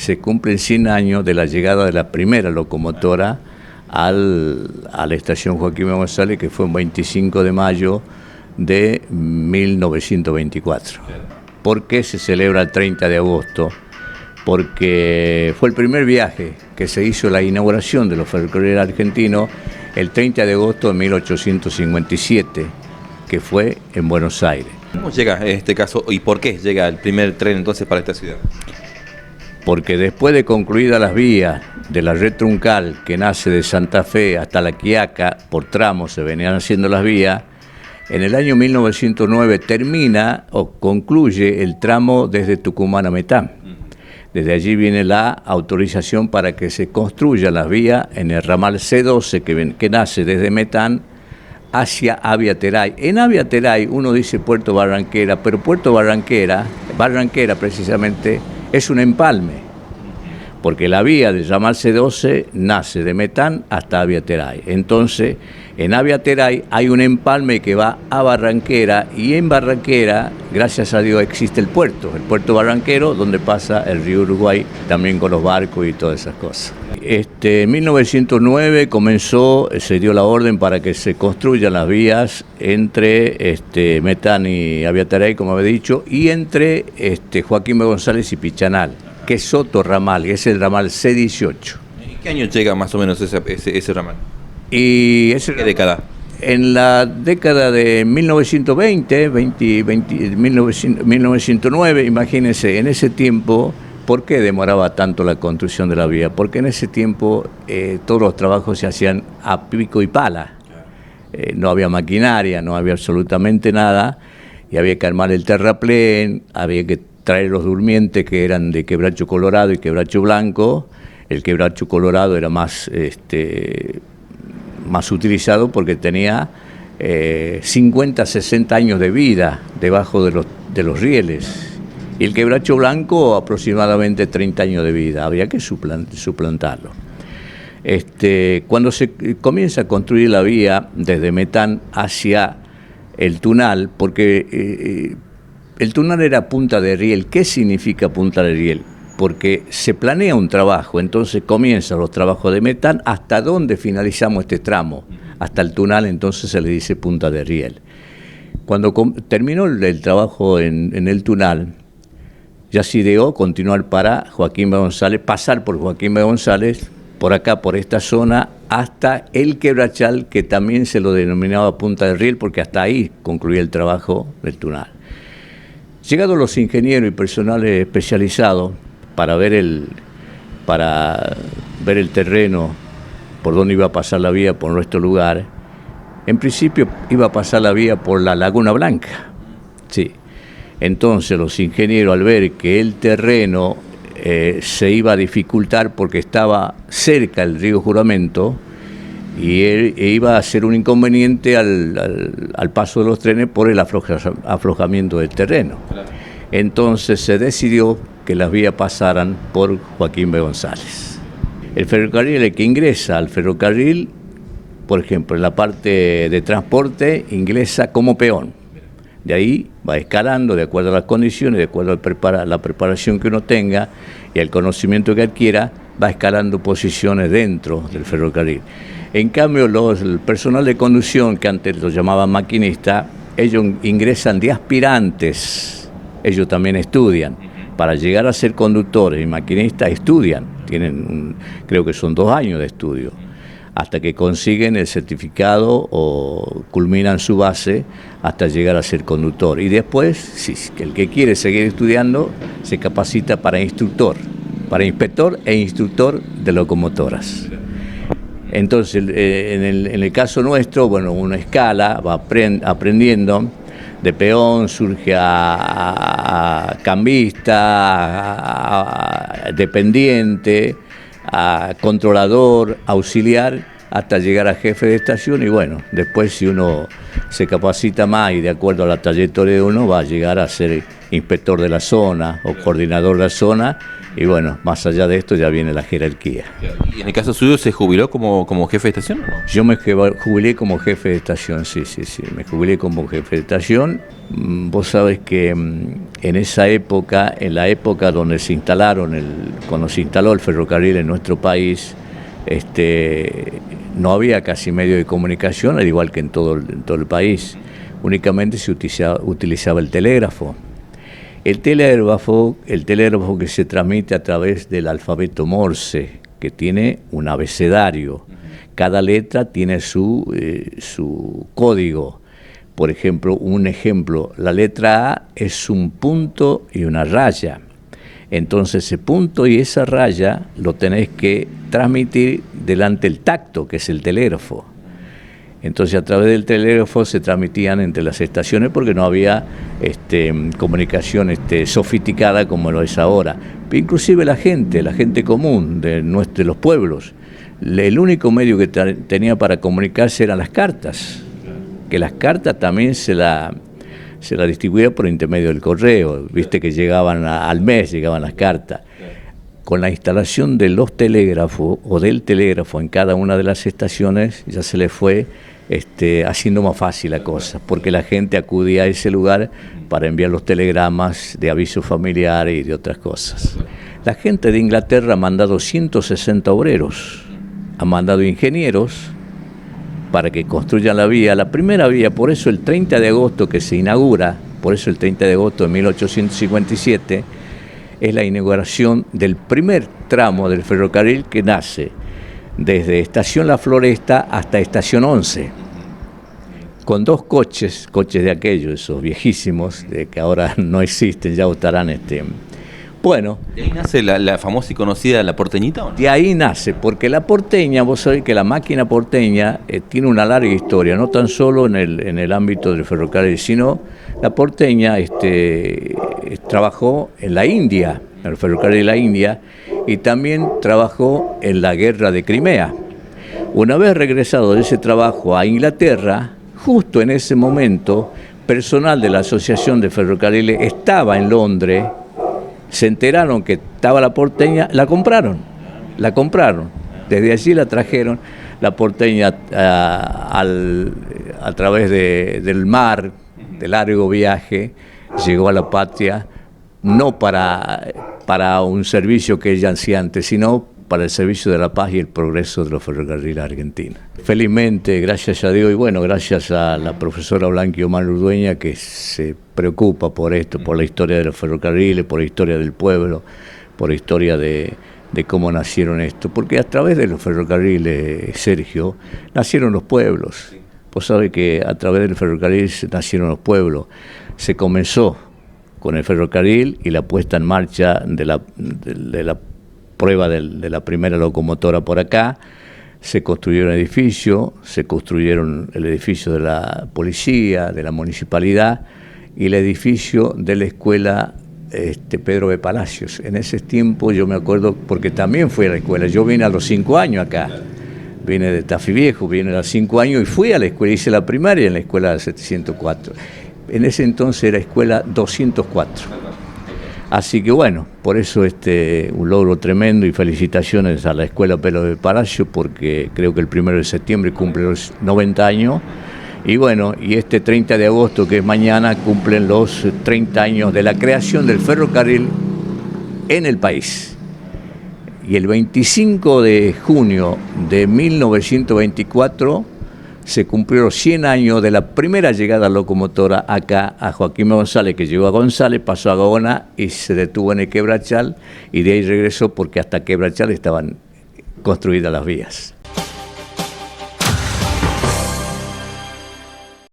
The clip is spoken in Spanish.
se cumplen 100 años de la llegada de la primera locomotora a la estación Joaquín B. González, que fue el 25 de mayo de 1924. ¿Por qué se celebra el 30 de agosto? Porque fue el primer viaje que se hizo, la inauguración de los ferrocarriles argentinos, el 30 de agosto de 1857, que fue en Buenos Aires. ¿Cómo llega en este caso y por qué llega el primer tren entonces para esta ciudad? Porque después de concluidas las vías de la red truncal que nace de Santa Fe hasta La Quiaca, por tramos se venían haciendo las vías, en el año 1909 termina o concluye el tramo desde Tucumán a Metán. Desde allí viene la autorización para que se construyan las vías en el ramal C12 que nace desde Metán hacia Aviateray. En Aviateray uno dice Puerto Barranquera, pero Puerto Barranquera precisamente es un empalme, porque la vía del ramal C12 nace de Metán hasta Aviateray. Entonces, en Aviateray hay un empalme que va a Barranquera, y en Barranquera, gracias a Dios, existe el puerto barranquero, donde pasa el río Uruguay, también con los barcos y todas esas cosas. En 1909 se dio la orden para que se construyan las vías entre Metán y Aviateray, como había dicho, y entre Joaquín B. González y Pichanal, que es otro ramal, que es el ramal C18. ¿En qué año llega más o menos ese ramal? Y ¿Qué década? En la década de 1920, 1909, imagínense, en ese tiempo, ¿por qué demoraba tanto la construcción de la vía? Porque en ese tiempo todos los trabajos se hacían a pico y pala. No había maquinaria, no había absolutamente nada, y había que armar el terraplén, había que traer los durmientes que eran de quebracho colorado y quebracho blanco. El quebracho colorado era más utilizado porque tenía 50, 60 años de vida debajo de los rieles. Y el quebracho blanco aproximadamente 30 años de vida, había que suplantarlo. Cuando se comienza a construir la vía desde Metán hacia el Tunal, porque el Tunal era punta de riel. ¿Qué significa punta de riel? Porque se planea un trabajo, entonces comienzan los trabajos de Metán, hasta dónde finalizamos este tramo, hasta el Tunal, entonces se le dice punta de riel. Cuando terminó el trabajo en el Tunal, ya se ideó continuar para Joaquín B. González, pasar por Joaquín B. González, por acá, por esta zona, hasta el Quebrachal, que también se lo denominaba punta de riel, porque hasta ahí concluía el trabajo del Tunal. Llegados los ingenieros y personal especializados para ver el terreno, por dónde iba a pasar la vía por nuestro lugar, en principio iba a pasar la vía por la Laguna Blanca. Sí. Entonces los ingenieros, al ver que el terreno se iba a dificultar porque estaba cerca el río Juramento, y iba a ser un inconveniente al paso de los trenes por el aflojamiento del terreno. Entonces se decidió que las vías pasaran por Joaquín B. González. El ferrocarril, el que ingresa al ferrocarril, por ejemplo, en la parte de transporte, ingresa como peón. De ahí va escalando de acuerdo a las condiciones, de acuerdo a la preparación que uno tenga y al conocimiento que adquiera, va escalando posiciones dentro del ferrocarril. En cambio, el personal de conducción, que antes lo llamaban maquinista, ellos ingresan de aspirantes, ellos también estudian. Para llegar a ser conductores y maquinistas estudian, creo que son 2 años de estudio, hasta que consiguen el certificado o culminan su base hasta llegar a ser conductor. Y después, si el que quiere seguir estudiando, se capacita para instructor, para inspector e instructor de locomotoras. Entonces, en el caso nuestro, bueno, uno escala, va aprendiendo. De peón surge a cambista, a dependiente, a controlador, auxiliar, hasta llegar a jefe de estación. Y bueno, después, si uno se capacita más y de acuerdo a la trayectoria de uno, va a llegar a ser inspector de la zona o coordinador de la zona, Y bueno, más allá de esto ya viene la jerarquía. ¿Y en el caso suyo se jubiló como jefe de estación o no? Yo me jubilé como jefe de estación, sí, me jubilé como jefe de estación. Vos sabés que en esa época, en la época donde se instalaron, cuando se instaló el ferrocarril en nuestro país, no había casi medio de comunicación, al igual que en todo el país. Únicamente se utilizaba el telégrafo. El telégrafo que se transmite a través del alfabeto Morse, que tiene un abecedario. Cada letra tiene su código. Por ejemplo, la letra A es un punto y una raya. Entonces ese punto y esa raya lo tenés que transmitir delante del tacto, que es el telégrafo. Entonces a través del telégrafo se transmitían entre las estaciones porque no había comunicación sofisticada como lo es ahora. Pero inclusive la gente común de los pueblos, el único medio que tenía para comunicarse eran las cartas, que las cartas también se la distribuía por intermedio del correo, viste que llegaban al mes, llegaban las cartas. Con la instalación de los telégrafos o del telégrafo en cada una de las estaciones ya se le fue haciendo más fácil la cosa, porque la gente acudía a ese lugar para enviar los telegramas de aviso familiar y de otras cosas. La gente de Inglaterra ha mandado 160 obreros, ha mandado ingenieros para que construyan la vía, la primera vía, por eso el 30 de agosto que se inaugura, por eso el 30 de agosto de 1857, es la inauguración del primer tramo del ferrocarril que nace desde Estación La Floresta hasta Estación 11, con dos coches de aquellos, esos viejísimos, que ahora no existen, ya estarán. Bueno. ¿De ahí nace la famosa y conocida La Porteñita o no? De ahí nace, porque la porteña, vos sabés que la máquina porteña tiene una larga historia, no tan solo en el ámbito del ferrocarril, sino la porteña trabajó en la India, en el ferrocarril de la India, y también trabajó en la guerra de Crimea. Una vez regresado de ese trabajo a Inglaterra, justo en ese momento, personal de la Asociación de Ferrocarriles estaba en Londres, se enteraron que estaba la porteña, la compraron. Desde allí la trajeron, la porteña a través del mar, de largo viaje, llegó a la patria, no para un servicio que ella hacía antes, sino para el servicio de la paz y el progreso de los ferrocarriles argentinos. Felizmente, gracias a Dios y bueno, gracias a la profesora Blanqui Omar Urdueña, que se preocupa por esto, por la historia de los ferrocarriles, por la historia del pueblo, por la historia de cómo nacieron esto, porque a través de los ferrocarriles, Sergio, nacieron los pueblos. Vos sabés que a través del ferrocarril nacieron los pueblos. Se comenzó con el ferrocarril y la puesta en marcha de la prueba de la primera locomotora por acá. Se construyeron edificios, se construyeron el edificio de la policía, de la municipalidad y el edificio de la escuela Pedro B. Palacios. En ese tiempo yo me acuerdo, porque también fui a la escuela, yo vine a los 5 años acá, vine de Tafí Viejo, vine a los 5 años y fui a la escuela, hice la primaria en la escuela 704. En ese entonces era escuela 204. Así que bueno, por eso un logro tremendo y felicitaciones a la Escuela Pedro de Palacio, porque creo que el 1 de septiembre cumple los 90 años. Y bueno, y este 30 de agosto, que es mañana, cumplen los 30 años de la creación del ferrocarril en el país. Y el 25 de junio de 1924 se cumplieron 100 años de la primera llegada locomotora acá a Joaquín González, que llegó a González, pasó a Gaona y se detuvo en el Quebrachal, y de ahí regresó porque hasta Quebrachal estaban construidas las vías.